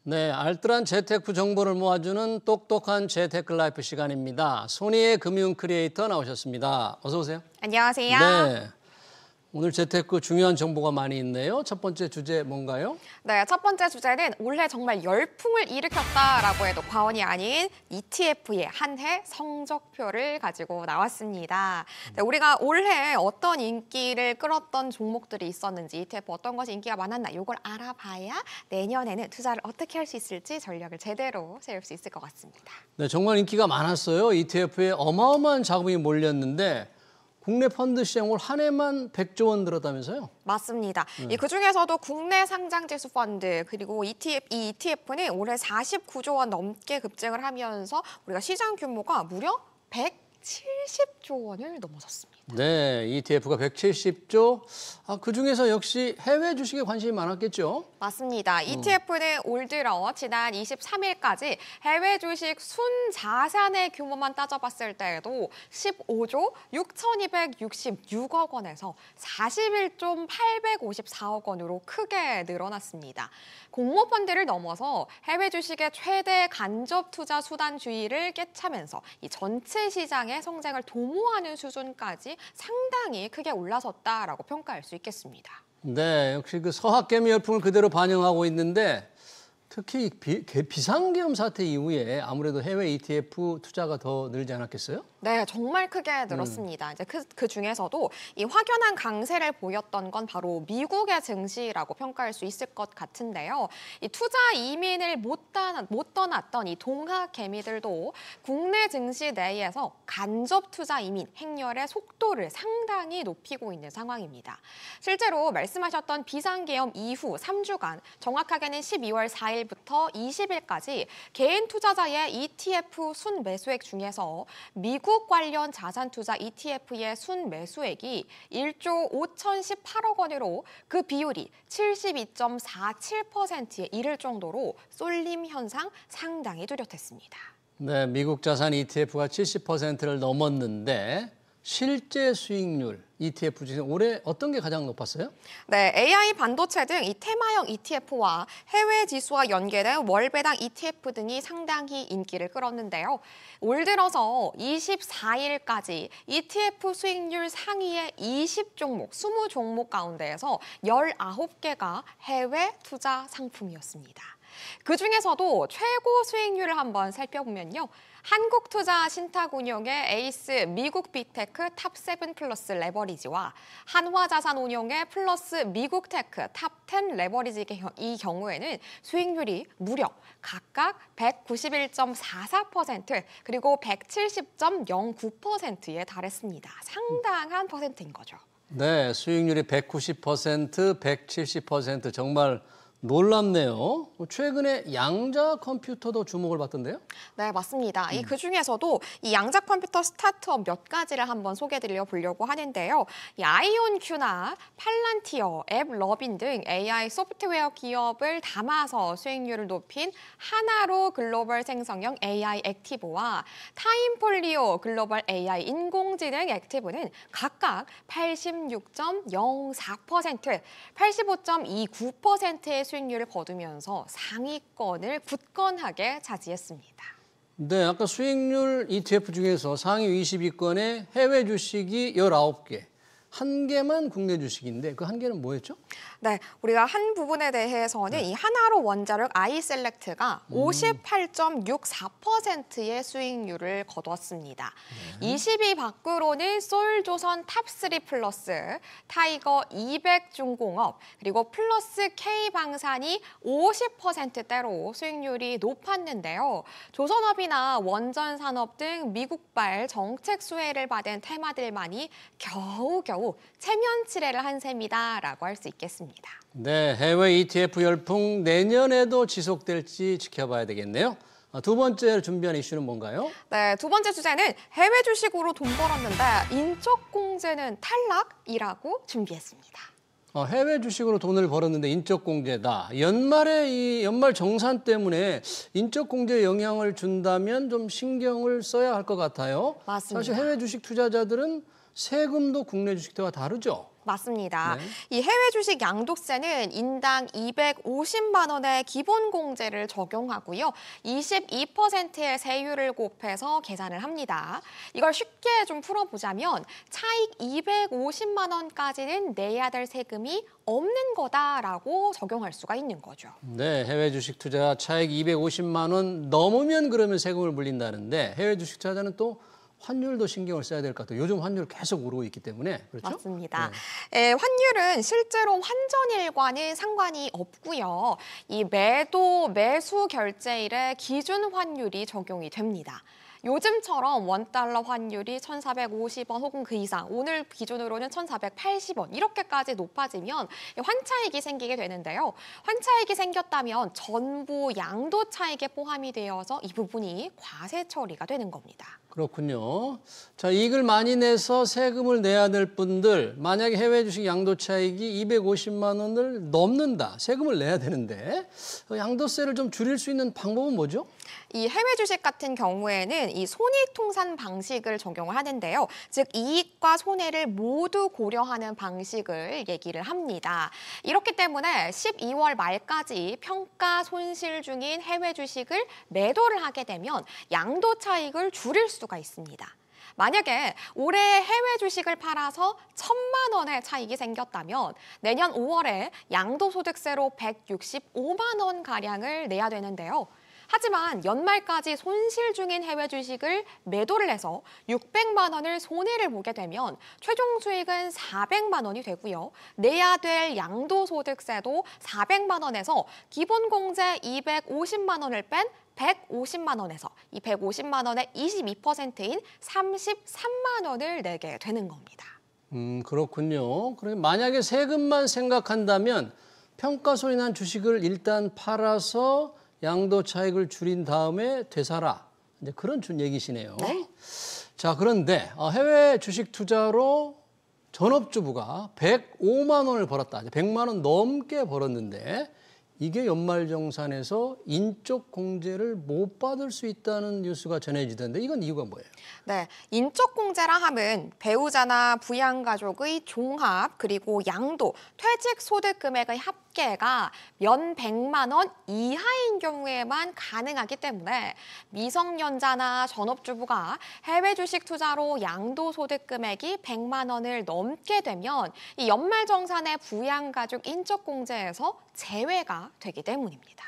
네, 알뜰한 재테크 정보를 모아주는 똑똑한 재테크 라이프 시간입니다. 손희의 금융 크리에이터 나오셨습니다. 어서 오세요. 안녕하세요. 네, 오늘 재테크 중요한 정보가 많이 있네요. 첫 번째 주제 뭔가요? 네, 첫 번째 주제는 올해 정말 열풍을 일으켰다라고 해도 과언이 아닌 ETF의 한 해 성적표를 가지고 나왔습니다. 네, 우리가 올해 어떤 인기를 끌었던 종목들이 있었는지, ETF 어떤 것이 인기가 많았나 이걸 알아봐야 내년에는 투자를 어떻게 할 수 있을지 전략을 제대로 세울 수 있을 것 같습니다. 네, 정말 인기가 많았어요. ETF에 어마어마한 자금이 몰렸는데 국내 펀드 시장 올 한 해만 100조 원 들었다면서요? 맞습니다. 그중에서도 국내 상장지수 펀드 그리고 이 ETF는 올해 49조 원 넘게 급증을 하면서 우리가 시장 규모가 무려 170조 원을 넘어섰습니다. 네, ETF가 170조. 그중에서 역시 해외 주식에 관심이 많았겠죠? 맞습니다. ETF는 올 들어 지난 23일까지 해외 주식 순자산의 규모만 따져봤을 때에도 15조 6,266억 원에서 41조 854억 원으로 크게 늘어났습니다. 공모펀드를 넘어서 해외 주식의 최대 간접 투자 수단주의를 깨차면서 이 전체 시장의 성장을 도모하는 수준까지 상당히 크게 올라섰다라고 평가할 수 있겠습니다. 네, 역시 그 서학개미 열풍을 그대로 반영하고 있는데 특히 비상계엄 사태 이후에 아무래도 해외 ETF 투자가 더 늘지 않았겠어요? 네, 정말 크게 늘었습니다. 이제 그 중에서도 이 확연한 강세를 보였던 건 바로 미국의 증시라고 평가할 수 있을 것 같은데요. 이 투자 이민을 못 떠났던 이 동학 개미들도 국내 증시 내에서 간접 투자 이민 행렬의 속도를 상당히 높이고 있는 상황입니다. 실제로 말씀하셨던 비상계엄 이후 3주간, 정확하게는 12월 4일부터 20일까지 개인 투자자의 ETF 순매수액 중에서 미국 관련 자산 투자 ETF의 순매수액이 1조 5,018억 원으로 그 비율이 72.47%에 이를 정도로 쏠림 현상 상당히 뚜렷했습니다. 네, 미국 자산 ETF가 70%를 넘었는데 실제 수익률 ETF 중에 올해 어떤 게 가장 높았어요? 네, AI 반도체 등 이 테마형 ETF와 해외 지수와 연계된 월배당 ETF 등이 상당히 인기를 끌었는데요. 올 들어서 24일까지 ETF 수익률 상위의 20종목, 20종목 가운데에서 19개가 해외 투자 상품이었습니다. 그중에서도 최고 수익률을 한번 살펴보면요. 한국투자신탁운용의 에이스 미국 빅테크 탑7 플러스 레버리지와 한화자산운용의 플러스 미국 테크 탑10 레버리지 이 경우에는 수익률이 무려 각각 191.44% 그리고 170.09%에 달했습니다. 상당한 퍼센트인 거죠. 네, 수익률이 190%, 170% 정말 놀랍네요. 최근에 양자 컴퓨터도 주목을 받던데요? 네, 맞습니다. 그중에서도 이 양자 컴퓨터 스타트업 몇 가지를 한번 소개드려 보려고 하는데요. 이 아이온큐나 팔란티어, 앱러빈 등 AI 소프트웨어 기업을 담아서 수익률을 높인 하나로 글로벌 생성형 AI 액티브와 타임폴리오 글로벌 AI 인공지능 액티브는 각각 86.04%, 85.29%의 수익률을 거두면서 상위권을 굳건하게 차지했습니다. 네, 아까 수익률 ETF 중에서 상위 22건에 해외 주식이 19개, 한 개만 국내 주식인데 그 한 개는 뭐였죠? 네, 우리가 한 부분에 대해서는 이 하나로 원자력 아이셀렉트가 58.64%의 수익률을 거뒀습니다. 20위 밖으로는 솔조선 탑3 플러스, 타이거 200중공업, 그리고 플러스 K방산이 50%대로 수익률이 높았는데요. 조선업이나 원전산업 등 미국발 정책 수혜를 받은 테마들만이 겨우겨우 체면치레를 한 셈이다라고 할 수 있겠습니다. 네, 해외 ETF 열풍 내년에도 지속될지 지켜봐야 되겠네요. 두 번째 준비한 이슈는 뭔가요? 네, 두 번째 주제는 해외 주식으로 돈 벌었는데 인적 공제는 탈락이라고 준비했습니다. 해외 주식으로 돈을 벌었는데 인적 공제다. 연말에 이 연말 정산 때문에 인적 공제에 영향을 준다면 좀 신경을 써야 할 것 같아요. 맞습니다. 사실 해외 주식 투자자들은 세금도 국내 주식대와 다르죠? 맞습니다. 네. 이 해외 주식 양도세는 인당 250만 원의 기본 공제를 적용하고요. 22%의 세율을 곱해서 계산을 합니다. 이걸 쉽게 좀 풀어보자면 차익 250만 원까지는 내야 될 세금이 없는 거다라고 적용할 수가 있는 거죠. 네, 해외 주식 투자 차익 250만 원 넘으면 그러면 세금을 물린다는데 해외 주식 투자자는 또 환율도 신경을 써야 될 것 같아요. 요즘 환율 계속 오르고 있기 때문에 그렇죠? 맞습니다. 환율은 실제로 환전일과는 상관이 없고요. 이 매도, 매수 결제일에 기준 환율이 적용이 됩니다. 요즘처럼 원달러 환율이 1,450원 혹은 그 이상, 오늘 기준으로는 1,480원 이렇게까지 높아지면 환차익이 생기게 되는데요. 환차익이 생겼다면 전부 양도 차익에 포함이 되어서 이 부분이 과세 처리가 되는 겁니다. 그렇군요. 자, 이익을 많이 내서 세금을 내야 될 분들, 만약에 해외 주식 양도 차익이 250만 원을 넘는다. 세금을 내야 되는데 양도세를 좀 줄일 수 있는 방법은 뭐죠? 이 해외 주식 같은 경우에는 이 손익통산 방식을 적용을 하는데요. 즉 이익과 손해를 모두 고려하는 방식을 얘기를 합니다. 이렇기 때문에 12월 말까지 평가 손실 중인 해외 주식을 매도를 하게 되면 양도 차익을 줄일 수가 있습니다. 만약에 올해 해외 주식을 팔아서 1,000만 원의 차익이 생겼다면 내년 5월에 양도소득세로 165만 원 가량을 내야 되는데요. 하지만 연말까지 손실 중인 해외 주식을 매도를 해서 600만 원을 손해를 보게 되면 최종 수익은 400만 원이 되고요. 내야 될 양도소득세도 400만 원에서 기본 공제 250만 원을 뺀 150만 원에서 이 150만 원의 22%인 33만 원을 내게 되는 겁니다. 그렇군요. 그럼 만약에 세금만 생각한다면 평가손이 난 주식을 일단 팔아서 양도 차익을 줄인 다음에 되살아. 이제 그런 얘기시네요. 네. 자, 그런데 해외 주식 투자로 전업주부가 105만 원을 벌었다. 100만 원 넘게 벌었는데 이게 연말정산에서 인적 공제를 못 받을 수 있다는 뉴스가 전해지던데 이건 이유가 뭐예요? 네, 인적 공제라 함은 배우자나 부양가족의 종합 그리고 양도, 퇴직 소득 금액의 합계가 연 100만 원 이하인 경우에만 가능하기 때문에 미성년자나 전업주부가 해외 주식 투자로 양도 소득 금액이 100만 원을 넘게 되면 이 연말정산의 부양가족 인적 공제에서 제외가 되기 때문입니다.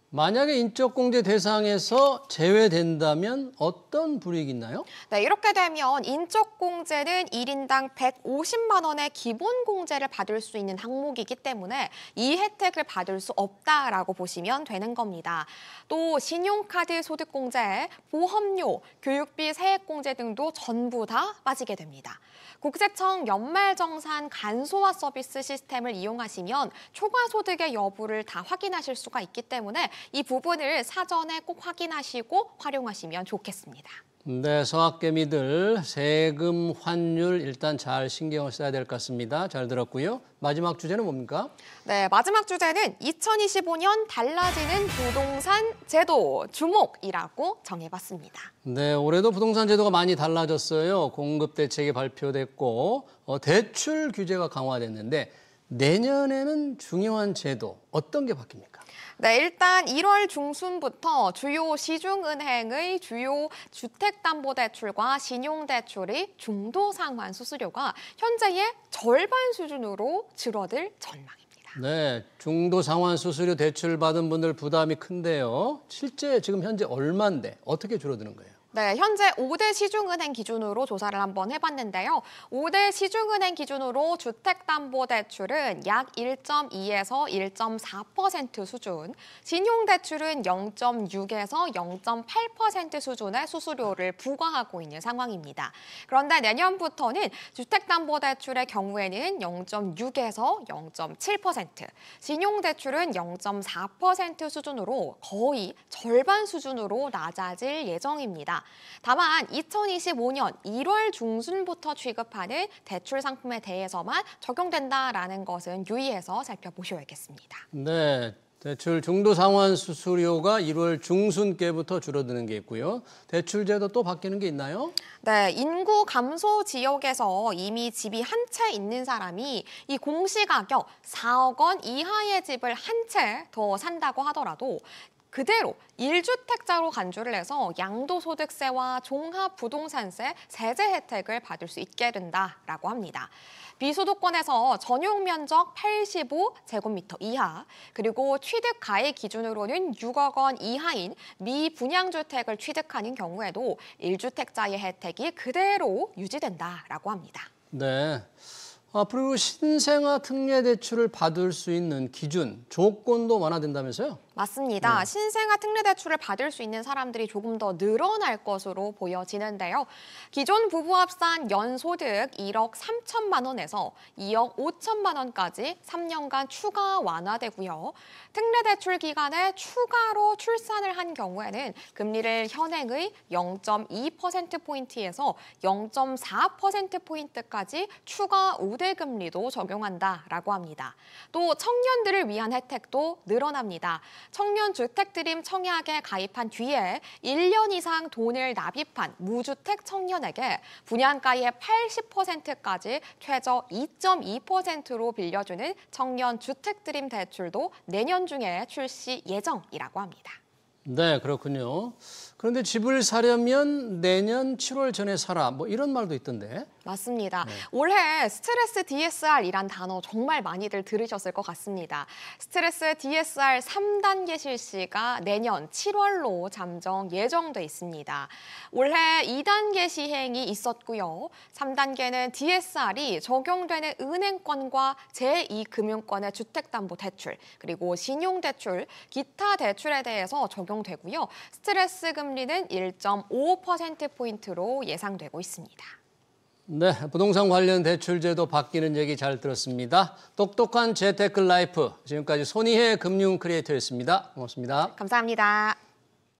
만약에 인적공제 대상에서 제외된다면 어떤 불이익이 있나요? 네, 이렇게 되면 인적공제는 1인당 150만 원의 기본 공제를 받을 수 있는 항목이기 때문에 이 혜택을 받을 수 없다라고 보시면 되는 겁니다. 또 신용카드 소득공제, 보험료, 교육비 세액공제 등도 전부 다 빠지게 됩니다. 국세청 연말정산 간소화 서비스 시스템을 이용하시면 초과소득의 여부를 다 확인하실 수가 있기 때문에 이 부분을 사전에 꼭 확인하시고 활용하시면 좋겠습니다. 네, 성학개미들 세금, 환율 일단 잘 신경을 써야 될 것 같습니다. 잘 들었고요. 마지막 주제는 뭡니까? 네, 마지막 주제는 2025년 달라지는 부동산 제도 주목이라고 정해봤습니다. 네, 올해도 부동산 제도가 많이 달라졌어요. 공급 대책이 발표됐고 대출 규제가 강화됐는데 내년에는 중요한 제도 어떤 게 바뀝니까? 네, 일단 1월 중순부터 주요 시중은행의 주요 주택담보대출과 신용대출의 중도상환 수수료가 현재의 절반 수준으로 줄어들 전망입니다. 네, 중도 상환 수수료 대출 받은 분들 부담이 큰데요. 실제 지금 현재 얼마인데 어떻게 줄어드는 거예요? 네, 현재 5대 시중은행 기준으로 조사를 한번 해봤는데요. 5대 시중은행 기준으로 주택담보대출은 약 1.2에서 1.4% 수준, 신용대출은 0.6에서 0.8% 수준의 수수료를 부과하고 있는 상황입니다. 그런데 내년부터는 주택담보대출의 경우에는 0.6에서 0.7%, 신용대출은 0.4% 수준으로 거의 절반 수준으로 낮아질 예정입니다. 다만 2025년 1월 중순부터 취급하는 대출 상품에 대해서만 적용된다라는 것은 유의해서 살펴보셔야겠습니다. 네, 대출 중도 상환 수수료가 1월 중순께부터 줄어드는 게 있고요. 대출 제도 또 바뀌는 게 있나요? 네, 인구 감소 지역에서 이미 집이 한 채 있는 사람이 이 공시가격 4억 원 이하의 집을 한 채 더 산다고 하더라도 그대로 1주택자로 간주를 해서 양도소득세와 종합부동산세 세제 혜택을 받을 수 있게 된다라고 합니다. 비수도권에서 전용 면적 85제곱미터 이하, 그리고 취득 가액 기준으로는 6억 원 이하인 미분양주택을 취득하는 경우에도 1주택자의 혜택이 그대로 유지된다라고 합니다. 네. 앞으로 신생아 특례 대출을 받을 수 있는 기준, 조건도 완화된다면서요? 맞습니다. 신생아 특례 대출을 받을 수 있는 사람들이 조금 더 늘어날 것으로 보여지는데요. 기존 부부 합산 연소득 1억 3천만 원에서 2억 5천만 원까지 3년간 추가 완화되고요. 특례 대출 기간에 추가로 출산을 한 경우에는 금리를 현행의 0.2%포인트에서 0.4%포인트까지 추가 우대금리도 적용한다라고 합니다. 또 청년들을 위한 혜택도 늘어납니다. 청년 주택드림 청약에 가입한 뒤에 1년 이상 돈을 납입한 무주택 청년에게 분양가의 80%까지 최저 2.2%로 빌려주는 청년 주택드림 대출도 내년 중에 출시 예정이라고 합니다. 네, 그렇군요. 그런데 집을 사려면 내년 7월 전에 사라, 뭐 이런 말도 있던데. 맞습니다. 올해 스트레스 DSR이란 단어 정말 많이들 들으셨을 것 같습니다. 스트레스 DSR 3단계 실시가 내년 7월로 잠정 예정돼 있습니다. 올해 2단계 시행이 있었고요. 3단계는 DSR이 적용되는 은행권과 제2금융권의 주택담보대출, 그리고 신용대출, 기타 대출에 대해서 적용되고요. 스트레스 금리는 1.5%포인트로 예상되고 있습니다. 네, 부동산 관련 대출 제도 바뀌는 얘기 잘 들었습니다. 똑똑한 재테크 라이프, 지금까지 손희애 금융 크리에이터였습니다. 고맙습니다. 감사합니다.